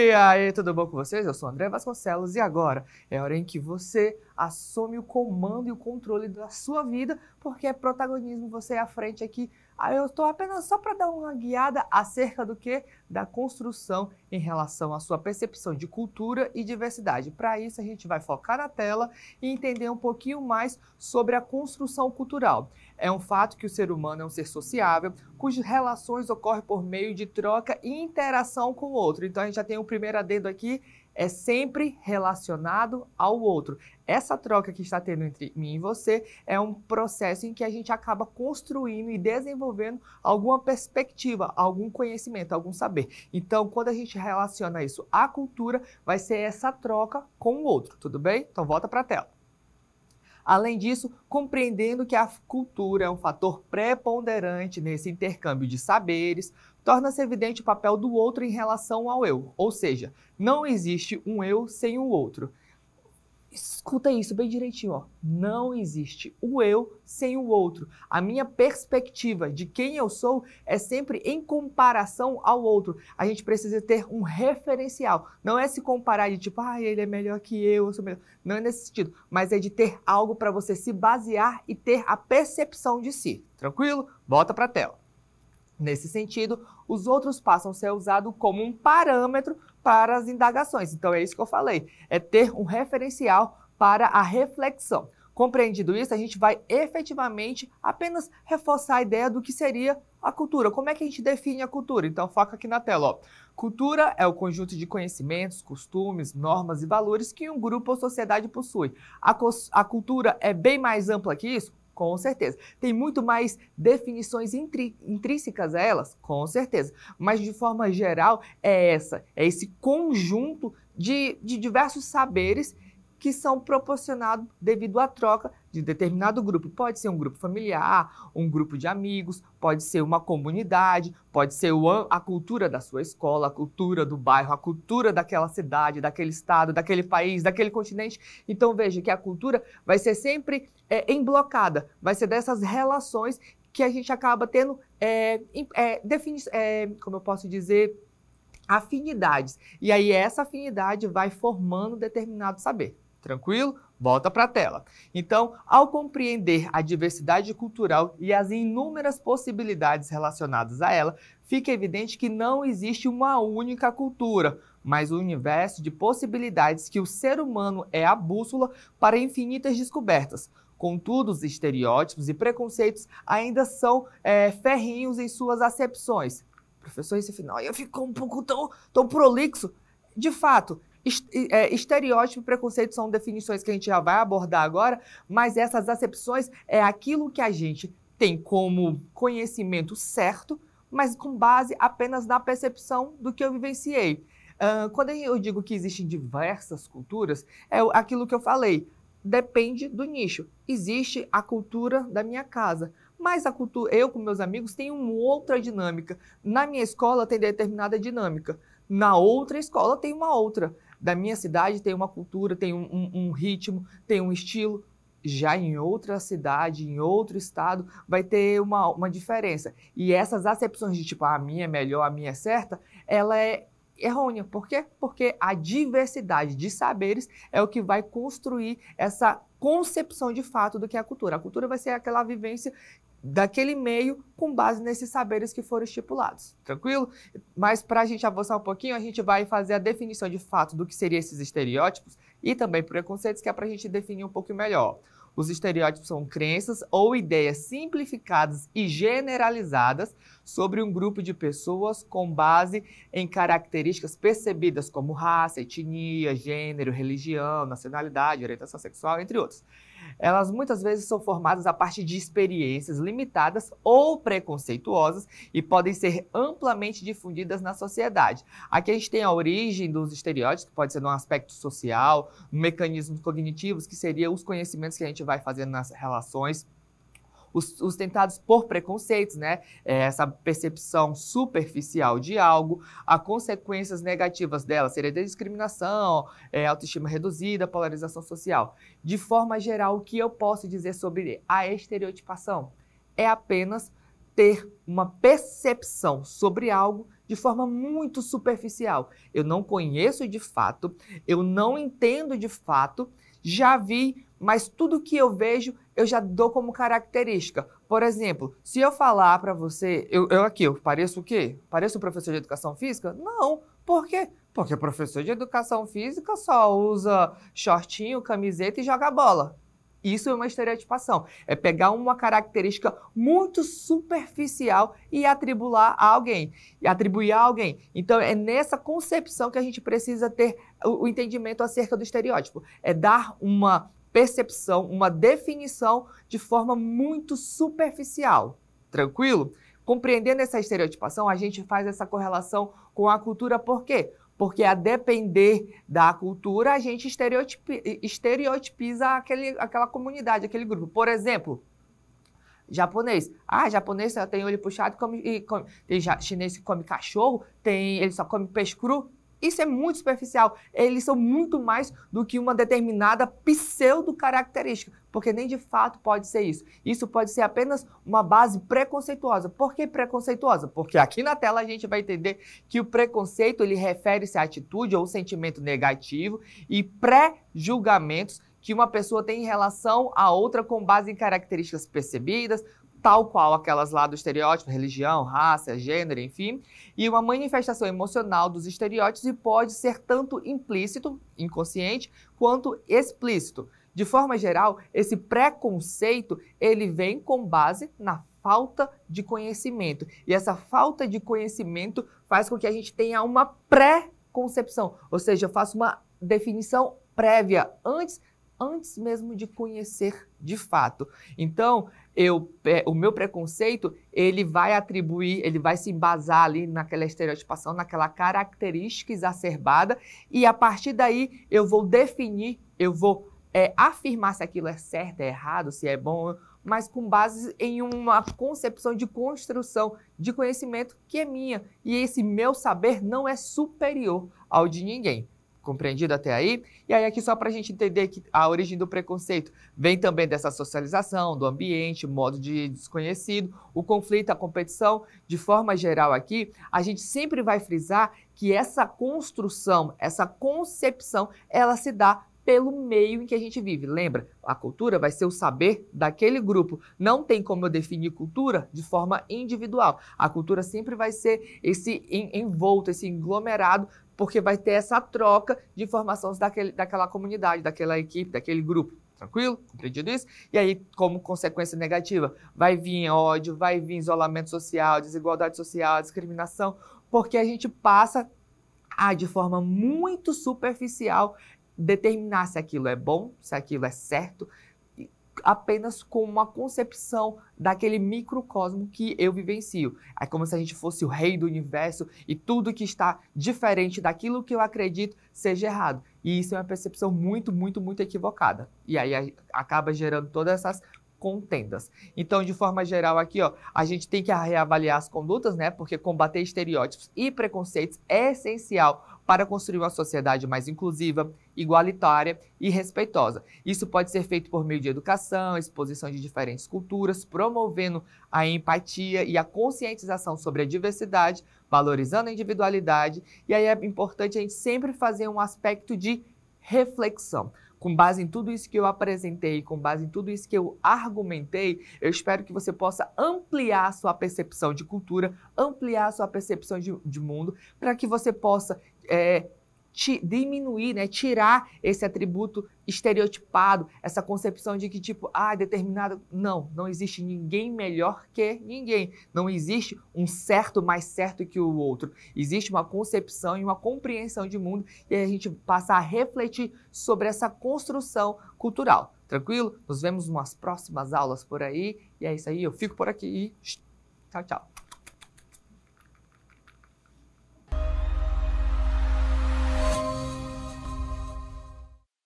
E aí, tudo bom com vocês? Eu sou o André Vasconcelos e agora é a hora em que você assume o comando e o controle da sua vida, porque é protagonismo, você é à frente aqui. Aí eu estou apenas só para dar uma guiada acerca do que? Da construção em relação à sua percepção de cultura e diversidade. Para isso, a gente vai focar na tela e entender um pouquinho mais sobre a construção cultural. É um fato que o ser humano é um ser sociável, cujas relações ocorrem por meio de troca e interação com o outro. Então, a gente já tem o primeiro adendo aqui, é sempre relacionado ao outro. Essa troca que está tendo entre mim e você é um processo em que a gente acaba construindo e desenvolvendo alguma perspectiva, algum conhecimento, algum saber. Então, quando a gente relaciona isso à cultura, vai ser essa troca com o outro, tudo bem? Então, volta para a tela. Além disso, compreendendo que a cultura é um fator preponderante nesse intercâmbio de saberes, torna-se evidente o papel do outro em relação ao eu, ou seja, não existe um eu sem o outro. Escuta isso bem direitinho, ó. Não existe o eu sem o outro. A minha perspectiva de quem eu sou é sempre em comparação ao outro. A gente precisa ter um referencial. Não é se comparar de tipo, ele é melhor que eu sou melhor. Não é nesse sentido, mas é de ter algo para você se basear e ter a percepção de si. Tranquilo? Volta para a tela. Nesse sentido, os outros passam a ser usados como um parâmetro para as indagações. Então é isso que eu falei, é ter um referencial para a reflexão. Compreendido isso, a gente vai efetivamente apenas reforçar a ideia do que seria a cultura. Como é que a gente define a cultura? Então foca aqui na tela, ó. Cultura é o conjunto de conhecimentos, costumes, normas e valores que um grupo ou sociedade possui. A cultura é bem mais ampla que isso? Com certeza. Tem muito mais definições intrínsecas a elas? Com certeza. Mas, de forma geral, é esse conjunto de diversos saberes que são proporcionados devido à troca de determinado grupo. Pode ser um grupo familiar, um grupo de amigos, pode ser uma comunidade, pode ser a cultura da sua escola, a cultura do bairro, a cultura daquela cidade, daquele estado, daquele país, daquele continente. Então veja que a cultura vai ser sempre emblocada, vai ser dessas relações que a gente acaba tendo, como eu posso dizer, afinidades. E aí essa afinidade vai formando determinado saber. Tranquilo? Volta para a tela. Então, ao compreender a diversidade cultural e as inúmeras possibilidades relacionadas a ela, fica evidente que não existe uma única cultura, mas um universo de possibilidades que o ser humano é a bússola para infinitas descobertas. Contudo, os estereótipos e preconceitos ainda são ferrinhos em suas acepções. Professor, esse final aí ficou um pouco tão prolixo. De fato, estereótipo e preconceito são definições que a gente já vai abordar agora, mas essas acepções é aquilo que a gente tem como conhecimento certo, mas com base apenas na percepção do que eu vivenciei. Quando eu digo que existem diversas culturas, é aquilo que eu falei, depende do nicho. Existe a cultura da minha casa, mas eu com meus amigos tenho uma outra dinâmica. Na minha escola tem determinada dinâmica, na outra escola tem uma outra. Da minha cidade tem uma cultura, tem um ritmo, tem um estilo. Já em outra cidade, em outro estado, vai ter uma diferença. E essas acepções de tipo, a minha é melhor, a minha é certa, ela é errônea. Por quê? Porque a diversidade de saberes é o que vai construir essa concepção de fato do que é a cultura. A cultura vai ser aquela vivência daquele meio com base nesses saberes que foram estipulados, tranquilo? Mas para a gente avançar um pouquinho, a gente vai fazer a definição de fato do que seriam esses estereótipos e também preconceitos, que é para a gente definir um pouco melhor. Os estereótipos são crenças ou ideias simplificadas e generalizadas sobre um grupo de pessoas com base em características percebidas como raça, etnia, gênero, religião, nacionalidade, orientação sexual, entre outros. Elas muitas vezes são formadas a partir de experiências limitadas ou preconceituosas e podem ser amplamente difundidas na sociedade. Aqui a gente tem a origem dos estereótipos, que pode ser num aspecto social, mecanismos cognitivos, que seriam os conhecimentos que a gente vai fazendo nas relações, os tentados por preconceitos, né? Essa percepção superficial de algo, as consequências negativas dela seria discriminação, autoestima reduzida, polarização social. De forma geral, o que eu posso dizer sobre a estereotipação? É apenas ter uma percepção sobre algo de forma muito superficial. Eu não conheço de fato, eu não entendo de fato, já vi, mas tudo que eu vejo eu já dou como característica. Por exemplo, se eu falar para você, eu pareço o quê? Pareço um professor de educação física? Não. Por quê? Porque o professor de educação física só usa shortinho, camiseta e joga bola. Isso é uma estereotipação. É pegar uma característica muito superficial e atribuir a alguém. Então, é nessa concepção que a gente precisa ter o entendimento acerca do estereótipo. É dar uma percepção, uma definição de forma muito superficial. Tranquilo? Compreendendo essa estereotipação, a gente faz essa correlação com a cultura. Por quê? Porque a depender da cultura, a gente estereotipiza aquela comunidade, aquele grupo. Por exemplo, japonês. Japonês tem olho puxado, tem chinês que come cachorro, ele só come peixe cru. Isso é muito superficial. Eles são muito mais do que uma determinada pseudo-característica, porque nem de fato pode ser isso. Isso pode ser apenas uma base preconceituosa. Por que preconceituosa? Porque aqui na tela a gente vai entender que o preconceito ele refere-se à atitude ou sentimento negativo e pré-julgamentos que uma pessoa tem em relação a outra com base em características percebidas, tal qual aquelas lá do estereótipo, religião, raça, gênero, enfim, e uma manifestação emocional dos estereótipos e pode ser tanto implícito, inconsciente, quanto explícito. De forma geral, esse preconceito, ele vem com base na falta de conhecimento. E essa falta de conhecimento faz com que a gente tenha uma pré-concepção, ou seja, eu faço uma definição prévia antes mesmo de conhecer de fato. Então, o meu preconceito, ele vai se embasar ali naquela estereotipação, naquela característica exacerbada, e a partir daí eu vou definir, afirmar se aquilo é certo, é errado, se é bom, mas com base em uma concepção de construção de conhecimento que é minha. E esse meu saber não é superior ao de ninguém. Compreendido até aí? E aí aqui só para a gente entender que a origem do preconceito vem também dessa socialização, do ambiente, modo de desconhecido, o conflito, a competição. De forma geral aqui, a gente sempre vai frisar que essa construção, essa concepção, ela se dá pelo meio em que a gente vive. Lembra? A cultura vai ser o saber daquele grupo. Não tem como eu definir cultura de forma individual. A cultura sempre vai ser esse envolto, esse englomerado, porque vai ter essa troca de informações daquela comunidade, daquela equipe, daquele grupo. Tranquilo? Compreendido isso? E aí, como consequência negativa, vai vir ódio, vai vir isolamento social, desigualdade social, discriminação, porque a gente passa a, de forma muito superficial, determinar se aquilo é bom, se aquilo é certo, apenas com uma concepção daquele microcosmo que eu vivencio. É como se a gente fosse o rei do universo e tudo que está diferente daquilo que eu acredito seja errado. E isso é uma percepção muito, muito, muito equivocada. E aí acaba gerando todas essas contendas. Então, de forma geral aqui, a gente tem que reavaliar as condutas, né? Porque combater estereótipos e preconceitos é essencial para construir uma sociedade mais inclusiva, igualitária e respeitosa. Isso pode ser feito por meio de educação, exposição de diferentes culturas, promovendo a empatia e a conscientização sobre a diversidade, valorizando a individualidade. E aí é importante a gente sempre fazer um aspecto de reflexão. Com base em tudo isso que eu apresentei, com base em tudo isso que eu argumentei, eu espero que você possa ampliar a sua percepção de cultura, ampliar a sua percepção de mundo, para que você possa diminuir, né, tirar esse atributo estereotipado, essa concepção de que determinado... Não existe ninguém melhor que ninguém. Não existe um certo mais certo que o outro. Existe uma concepção e uma compreensão de mundo e aí a gente passa a refletir sobre essa construção cultural. Tranquilo? Nos vemos nas próximas aulas por aí. E é isso aí, eu fico por aqui e tchau, tchau.